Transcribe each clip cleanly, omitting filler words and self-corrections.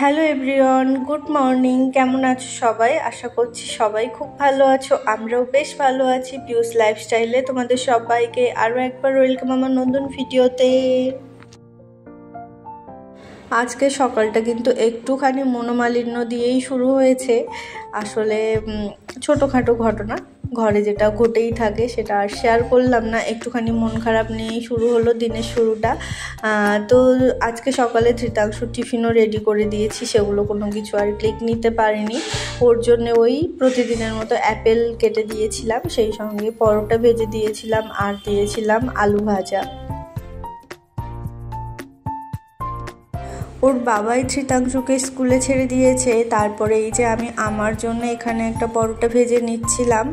Hello everyone, good morning. কেমন আছো সবাই? আশা করছি সবাই খুব ভালো আছো। আমরাও বেশ ভালো আছি। পিউস লাইফস্টাইলে তোমাদের সবাইকে আরও একবার ওয়েলকাম আমার নতুন ভিডিওতে। আজকে সকালটা কিন্তু একটুখানি মনোমালিন্য দিয়েই শুরু হয়েছে। আসলে ছোটোখাটো ঘটনা ঘরে যেটা ঘটেই থাকে সেটা আর শেয়ার করলাম না। একটুখানি মন খারাপ নিয়েই শুরু হলো দিনের শুরুটা। তো আজকে সকালে ধৃতাংশুর টিফিনও রেডি করে দিয়েছি, সেগুলো কোনো কিছু আর ক্লিক নিতে পারিনি। ওর জন্য ওই প্রতিদিনের মতো অ্যাপেল কেটে দিয়েছিলাম, সেই সঙ্গে পরোটা ভেজে দিয়েছিলাম আর দিয়েছিলাম আলু ভাজা। ওর বাবাই ধৃতাংশুকে স্কুলে ছেড়ে দিয়েছে, তারপরে এই যে আমি আমার জন্য এখানে একটা পরোটা ভেজে নিচ্ছিলাম।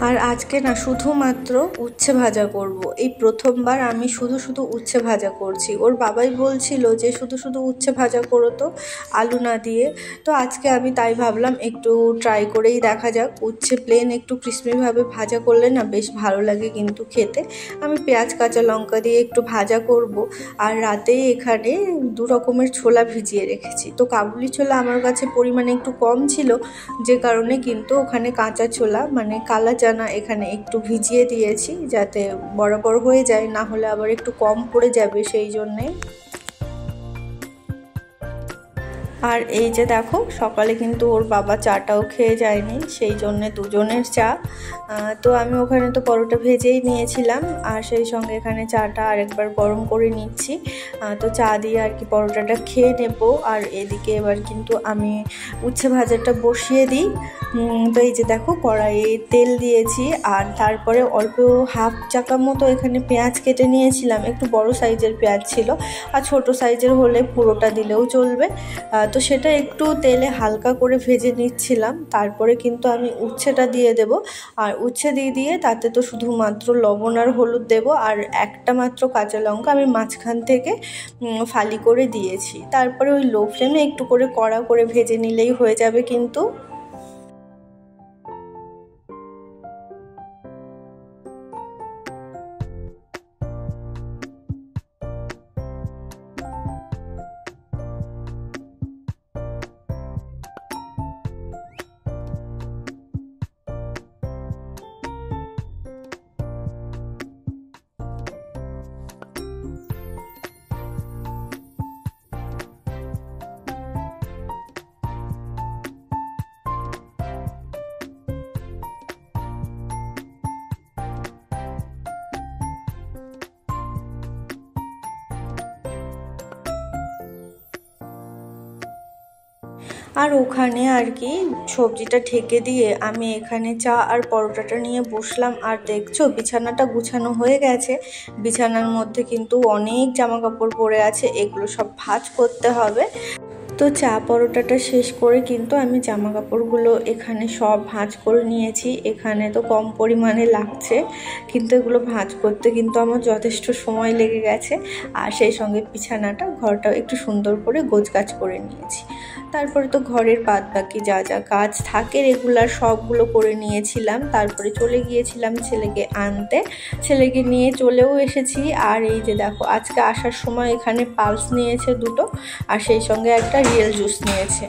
আর আজকে না শুধুমাত্র উচ্ছে ভাজা করব। এই প্রথমবার আমি শুধু উচ্ছে ভাজা করছি। ওর বাবাই বলছিল যে শুধু উচ্ছে ভাজা করো তো, আলু না দিয়ে। তো আজকে আমি তাই ভাবলাম একটু ট্রাই করেই দেখা যাক। উচ্ছে প্লেন একটু ক্রিস্পিভাবে ভাজা করলে না বেশ ভালো লাগে কিন্তু খেতে। আমি পেঁয়াজ কাঁচা লঙ্কা দিয়ে একটু ভাজা করব। আর রাতেই এখানে 2 রকমের ছোলা ভিজিয়ে রেখেছি। তো কাবুলি ছোলা আমার কাছে পরিমাণে একটু কম ছিল, যে কারণে কিন্তু ওখানে কাঁচা ছোলা মানে কালা চানা এখানে একটু ভিজিয়ে দিয়েছি, যাতে বরাবর হয়ে যায়, না হলে আবার একটু কম পড়ে যাবে, সেই জন্যে। আর এই যে দেখো সকালে কিন্তু ওর বাবা চাটাও খেয়ে যায়নি, সেই জন্যে দুজনের চা। তো আমি ওখানে তো পরোটা ভেজেই নিয়েছিলাম, আর সেই সঙ্গে এখানে চাটা আরেকবার গরম করে নিচ্ছি। তো চা দিয়ে আর কি পরোটাটা খেয়ে নেব। আর এদিকে এবার কিন্তু আমি উচ্ছে ভাজাটা বসিয়ে দিই। তো এই যে দেখো কড়াইয়ে তেল দিয়েছি, আর তারপরে অল্প হাফ চাকা মতো এখানে পেঁয়াজ কেটে নিয়েছিলাম। একটু বড় সাইজের পেঁয়াজ ছিল, আর ছোট সাইজের হলে পুরোটা দিলেও চলবে। তো সেটা একটু তেলে হালকা করে ভেজে নিচ্ছিলাম। তারপরে কিন্তু আমি উচ্ছেটা দিয়ে দেব। আর উচ্ছে দিয়ে তাতে তো শুধুমাত্র লবণ আর হলুদ দেব, আর একটা মাত্র কাঁচা লঙ্কা আমি মাঝখান থেকে ফালি করে দিয়েছি। তারপরে ওই লো ফ্লেমে একটু করে কড়া করে ভেজে নিলেই হয়ে যাবে কিন্তু। আর ওখানে আর কি সবজিটা ঢেকে দিয়ে আমি এখানে চা আর পরোটাটা নিয়ে বসলাম। আর দেখছো বিছানাটা গুছানো হয়ে গেছে। বিছানার মধ্যে কিন্তু অনেক জামা কাপড় পরে আছে, এগুলো সব ভাঁজ করতে হবে। তো চা পরোটাটা শেষ করে কিন্তু আমি জামা কাপড়গুলো এখানে সব ভাঁজ করে নিয়েছি। এখানে তো কম পরিমাণে লাগছে, কিন্তু এগুলো ভাঁজ করতে কিন্তু আমার যথেষ্ট সময় লেগে গেছে। আর সেই সঙ্গে বিছানাটা ঘরটাও একটু সুন্দর করে গোছগাছ করে নিয়েছি। তারপরে তো ঘরের বাদ বাকি যা কাজ থাকে রেগুলার সবগুলো করে নিয়েছিলাম। তারপরে চলে গিয়েছিলাম ছেলেকে আনতে, ছেলেকে নিয়ে চলেও এসেছি। আর এই যে দেখো আজকে আসার সময় এখানে পালস নিয়েছে 2টো, আর সেই সঙ্গে একটা রিয়েল জুস নিয়েছে।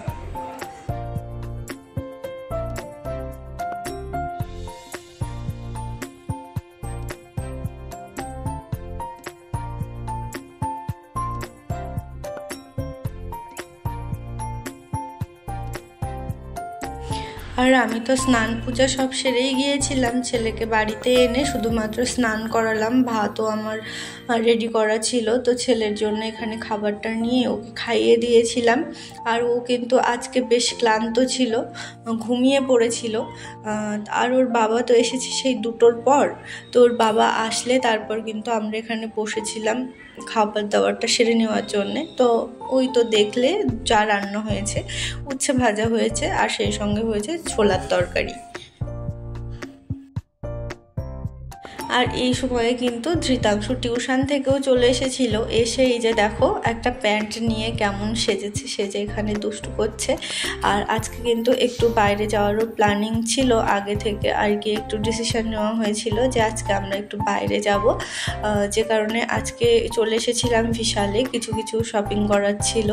আর আমি তো স্নান পূজা সব সেরেই গিয়েছিলাম। ছেলেকে বাড়িতে এনে শুধুমাত্র স্নান করালাম, ভাতও আমার রেডি করা ছিল। তো ছেলের জন্য এখানে খাবারটা নিয়ে ওকে খাইয়ে দিয়েছিলাম। আর ও কিন্তু আজকে বেশ ক্লান্ত ছিল, ঘুমিয়ে পড়েছিল। আর ওর বাবা তো এসেছে সেই 2টোর পর। তো ওর বাবা আসলে তারপর কিন্তু আমরা এখানে বসেছিলাম খাবার দাবারটা সেরে নেওয়ার জন্যে। তো ওই তো দেখলে যা রান্না হয়েছে, উচ্ছে ভাজা হয়েছে আর সেই সঙ্গে হয়েছে ছোলার তরকারি। আর এই সময়ে কিন্তু ধৃতাংশু টিউশন থেকেও চলে এসেছিল, এসে এই যে দেখো একটা প্যান্ট নিয়ে কেমন সেজেছে, সেজে এখানে দুষ্টু করছে। আর আজকে কিন্তু একটু বাইরে যাওয়ারও প্ল্যানিং ছিল আগে থেকে আর কি, একটু ডিসিশন নেওয়া হয়েছিল যে আজকে আমরা একটু বাইরে যাব, যে কারণে আজকে চলে এসেছিলাম বিশালে। কিছু কিছু শপিং করার ছিল,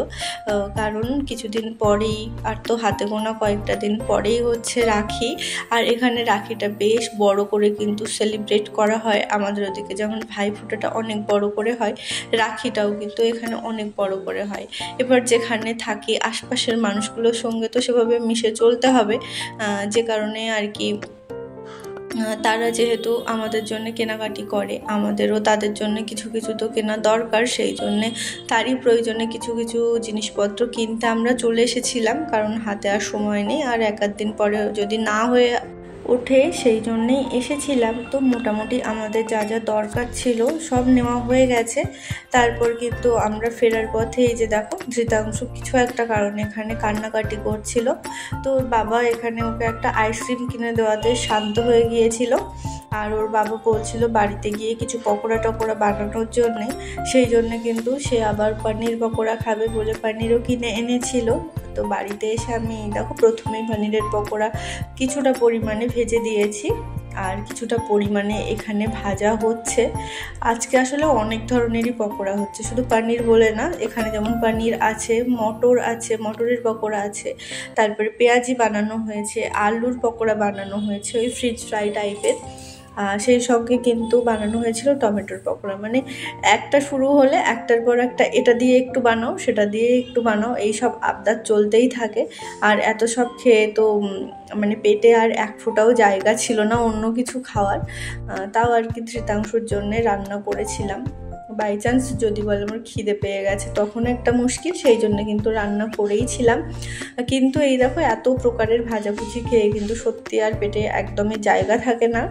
কারণ কিছুদিন পরেই, আর তো হাতে গোনা কয়েকটা দিন পরেই হচ্ছে রাখি। আর এখানে রাখিটা বেশ বড় করে কিন্তু সেলিব্রেট করা হয় আমাদের ওদিকে, যেমন ভাইফোঁটাটা অনেক বড় করে হয়, রাখিটাও কিন্তু এখানে অনেক বড় করে হয়। এবার যেখানে থাকি আশপাশের মানুষগুলোর সঙ্গে তো সেভাবে মিশে চলতে হবে, যে কারণে আর কি তারা যেহেতু আমাদের জন্য কেনাকাটি করে, আমাদেরও তাদের জন্য কিছু কিছু তো কেনা দরকার, সেই জন্যে তারই প্রয়োজনে কিছু কিছু জিনিসপত্র কিনতে আমরা চলে এসেছিলাম, কারণ হাতে আর সময় নেই, আর এক আধ দিন পরে যদি না হয়ে ওঠে সেই জন্যেই এসেছিলাম। তো মোটামুটি আমাদের যা যা দরকার ছিল সব নেওয়া হয়ে গেছে। তারপর কিন্তু আমরা ফেরার পথে এই যে দেখো ধৃতাংশু কিছু একটা কারণে এখানে কান্নাকাটি করছিল, তো ওর বাবা এখানে ওকে একটা আইসক্রিম কিনে দেওয়াতে শান্ত হয়ে গিয়েছিল। আর ওর বাবা বলছিল বাড়িতে গিয়ে কিছু পকোড়া টকোড়া বানানোর জন্যে, সেই জন্য কিন্তু সে আবার পনির পকোড়া খাবে বলে পনিরও কিনে এনেছিল। তো বাড়িতে এসে আমি দেখো প্রথমেই পনিরের পকোড়া কিছুটা পরিমাণে ভেজে দিয়েছি, আর কিছুটা পরিমাণে এখানে ভাজা হচ্ছে। আজকে আসলে অনেক ধরনেরই পকোড়া হচ্ছে, শুধু পনির বলে না, এখানে যেমন পনির আছে, মটর আছে, মটরের পকোড়া আছে, তারপরে পেঁয়াজি বানানো হয়েছে, আলুর পকোড়া বানানো হয়েছে ওই ফ্রিজ ফ্রাই টাইপের, সেই সঙ্গে কিন্তু বানানো হয়েছিল টমেটোর পকোড়া। মানে একটা শুরু হলে একটার পর একটা এটা দিয়ে একটু বানাও, সেটা দিয়ে একটু বানাও, এই সব আবদার চলতেই থাকে। আর এত সব খেয়ে তো মানে পেটে আর এক ফোঁটাও জায়গা ছিল না অন্য কিছু খাওয়ার, তাও আর কি ধৃতাংশুর জন্যে রান্না করেছিলাম। বাই চান্স যদি বলে আমার খিদে পেয়ে গেছে তখন একটা মুশকিল, সেই জন্য কিন্তু রান্না করেই ছিলাম। কিন্তু এই দেখো এত প্রকারের ভাজাভুজি খেয়ে কিন্তু সত্যি আর পেটে একদমই জায়গা থাকে না।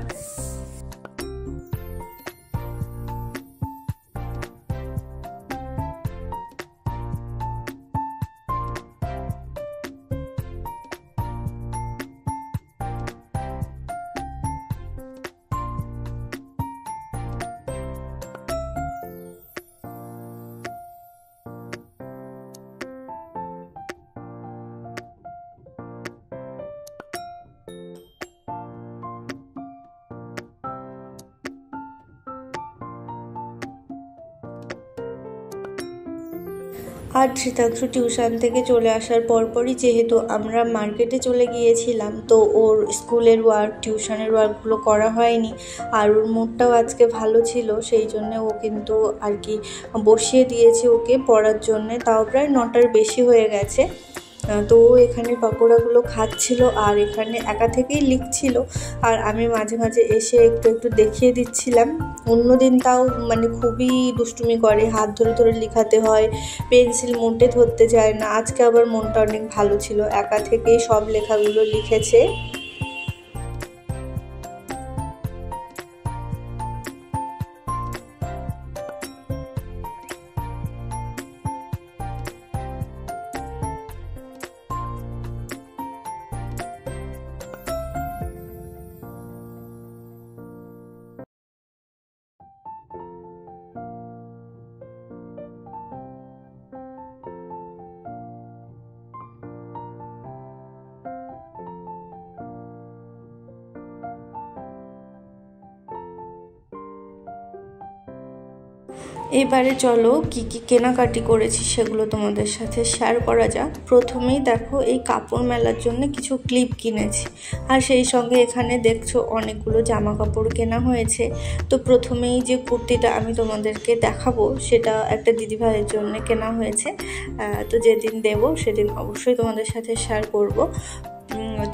আর ধৃতাংশু টিউশন থেকে চলে আসার পরপরই যেহেতু আমরা মার্কেটে চলে গিয়েছিলাম, তো ওর স্কুলের ওয়ার্ক টিউশনের ওয়ার্কগুলো করা হয়নি। আর ওর মুডটাও আজকে ভালো ছিল, সেই জন্যে ও কিন্তু আর কি বসিয়ে দিয়েছে ওকে পড়ার জন্যে, তাও প্রায় 9টার বেশি হয়ে গেছে। তো এখানে পকোড়াগুলো খাচ্ছিল আর এখানে একা থেকেই লিখছিল, আর আমি মাঝে মাঝে এসে একটু একটু দেখিয়ে দিচ্ছিলাম। অন্যদিন তাও মানে খুবই দুষ্টুমি করে, হাত ধরে ধরে লিখাতে হয়, পেন্সিল মোটে ধরতে চায় না। আজকে আবার মনটা অনেক ভালো ছিল, একা থেকেই সব লেখাগুলো লিখেছে। এবারে চলো কি কি কেনাকাটি করেছি সেগুলো তোমাদের সাথে শেয়ার করা যাক। প্রথমেই দেখো এই কাপড় মেলার জন্য কিছু ক্লিপ কিনেছি, আর সেই সঙ্গে এখানে দেখছো অনেকগুলো জামা কাপড় কেনা হয়েছে। তো প্রথমেই যে কুর্তিটা আমি তোমাদেরকে দেখাবো সেটা একটা দিদিভাইয়ের জন্য কেনা হয়েছে, তো যেদিন দেবো সেদিন অবশ্যই তোমাদের সাথে শেয়ার করব।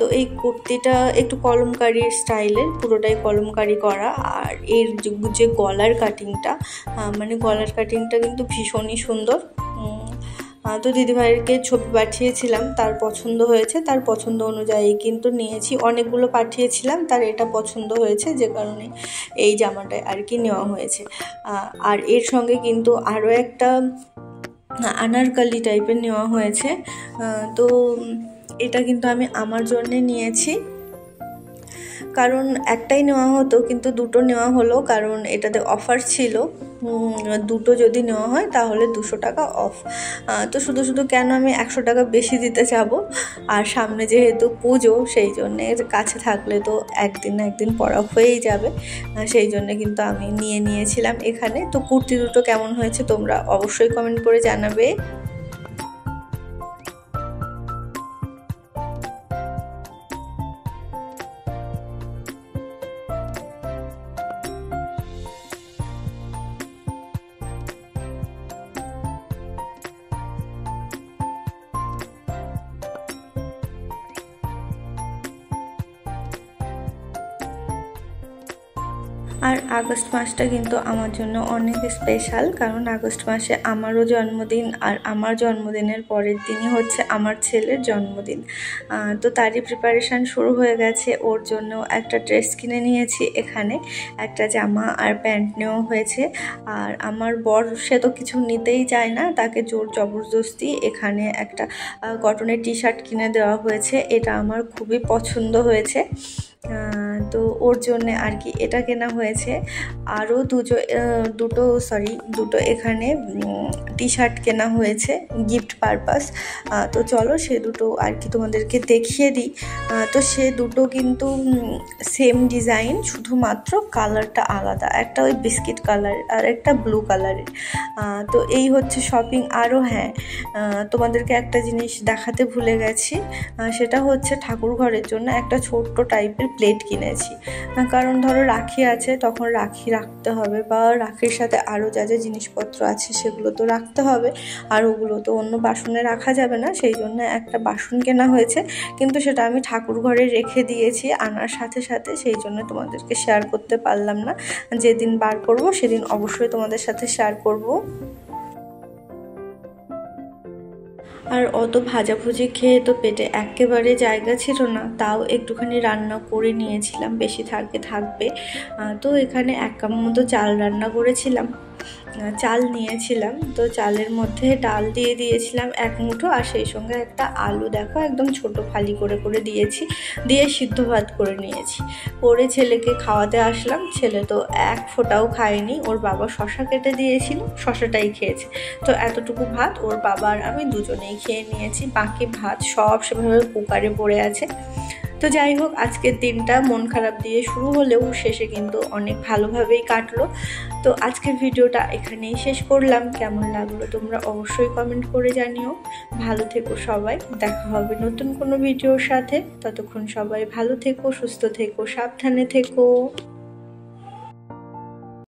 তো এই কুর্তিটা একটু কলমকারি স্টাইলের, পুরোটাই কলমকারি করা, আর এর যে গলার কাটিংটা, মানে গলার কাটিংটা কিন্তু ভীষণই সুন্দর। তো দিদিভাইকে ছবি পাঠিয়েছিলাম, তার পছন্দ হয়েছে, তার পছন্দ অনুযায়ী কিন্তু নিয়েছি। অনেকগুলো পাঠিয়েছিলাম, তার এটা পছন্দ হয়েছে, যে কারণে এই জামাটায় আর কি নেওয়া হয়েছে। আর এর সঙ্গে কিন্তু আরও একটা আনারকলি টাইপের নেওয়া হয়েছে, তো এটা কিন্তু আমি আমার জন্যে নিয়েছি। কারণ একটাই নেওয়া হতো, কিন্তু দুটো নেওয়া হলো কারণ এটাতে অফার ছিল। দুটো যদি নেওয়া হয় তাহলে 200 টাকা অফ। তো শুধু শুধু কেন আমি 100 টাকা বেশি দিতে যাবো। আর সামনে যেহেতু পুজো, সেই জন্যে কাছে থাকলে তো একদিন না একদিন পরা হয়েই যাবে, সেই জন্যে কিন্তু আমি নিয়েছিলাম এখানে। তো কুর্তি দুটো কেমন হয়েছে তোমরা অবশ্যই কমেন্ট করে জানাবে। আর আগস্ট মাসটা কিন্তু আমার জন্য অনেক স্পেশাল, কারণ আগস্ট মাসে আমারও জন্মদিন, আর আমার জন্মদিনের পরের দিনই হচ্ছে আমার ছেলের জন্মদিন। তো তারই প্রিপারেশান শুরু হয়ে গেছে। ওর জন্য একটা ড্রেস কিনে নিয়েছি, এখানে একটা জামা আর প্যান্ট নেওয়া হয়েছে। আর আমার বর সে তো কিছু নিতেই চায় না, তাকে জোর জবরদস্তি এখানে একটা কটনের টি শার্ট কিনে দেওয়া হয়েছে। এটা আমার খুবই পছন্দ হয়েছে, তো ওর জন্যে আর কি এটা কেনা হয়েছে। আরও দুটো এখানে টি শার্ট কেনা হয়েছে গিফট পারপাস। তো চলো সে দুটো আর কি তোমাদেরকে দেখিয়ে দিই। তো সে দুটো কিন্তু সেম ডিজাইন, শুধুমাত্র কালারটা আলাদা, একটা ওই বিস্কিট কালার আর একটা ব্লু কালারের। তো এই হচ্ছে শপিং। আরও হ্যাঁ, তোমাদেরকে একটা জিনিস দেখাতে ভুলে গেছি, সেটা হচ্ছে ঠাকুর ঘরের জন্য একটা ছোট্ট টাইপের প্লেট কিনেছি। কারণ ধরো রাখি আছে, তখন রাখি রাখতে হবে, বা রাখির সাথে আরও যা যা জিনিসপত্র আছে সেগুলো তো রাখতে হবে, আর ওগুলো তো অন্য বাসনে রাখা যাবে না। সেই জন্য একটা বাসন কেনা হয়েছে, কিন্তু সেটা আমি ঠাকুর ঘরে রেখে দিয়েছি আনার সাথে সাথে, সেই জন্য তোমাদেরকে শেয়ার করতে পারলাম না। যেদিন বার করব সেদিন অবশ্যই তোমাদের সাথে শেয়ার করব। আর অত ভাজাভুজি খেয়ে তো পেটে একেবারে জায়গা ছিল না, তাও একটুখানি রান্না করে নিয়েছিলাম, বেশি থাকবে। তো এখানে 1 কাপ মতো চাল রান্না করেছিলাম, চাল নিয়েছিলাম। তো চালের মধ্যে ডাল দিয়ে দিয়েছিলাম 1 মুঠো, আর সেই সঙ্গে একটা আলু দেখো একদম ছোট ফালি করে দিয়েছি, দিয়ে সিদ্ধ ভাত করে নিয়েছি। করে ছেলেকে খাওয়াতে আসলাম। ছেলে তো 1 ফোঁটাও খায়নি, ওর বাবা শশা কেটে দিয়েছিল, শশাটাই খেয়েছে। তো এতটুকু ভাত ওর বাবা আর আমি দুজনেই খেয়ে নিয়েছি, বাকি ভাত সব সেভাবে কুকারে পড়ে আছে। তো যাই হোক, আজকের দিনটা মন খারাপ দিয়ে শুরু হলেও শেষে কিন্তু অনেক ভালোভাবেই কাটলো। তো আজকের ভিডিওটা এখানেই শেষ করলাম। কেমন লাগলো তোমরা অবশ্যই কমেন্ট করে জানিও। ভালো থেকো সবাই, দেখা হবে নতুন কোনো ভিডিওর সাথে। ততক্ষণ সবাই ভালো থেকো, সুস্থ থেকো, সাবধানে থেকো।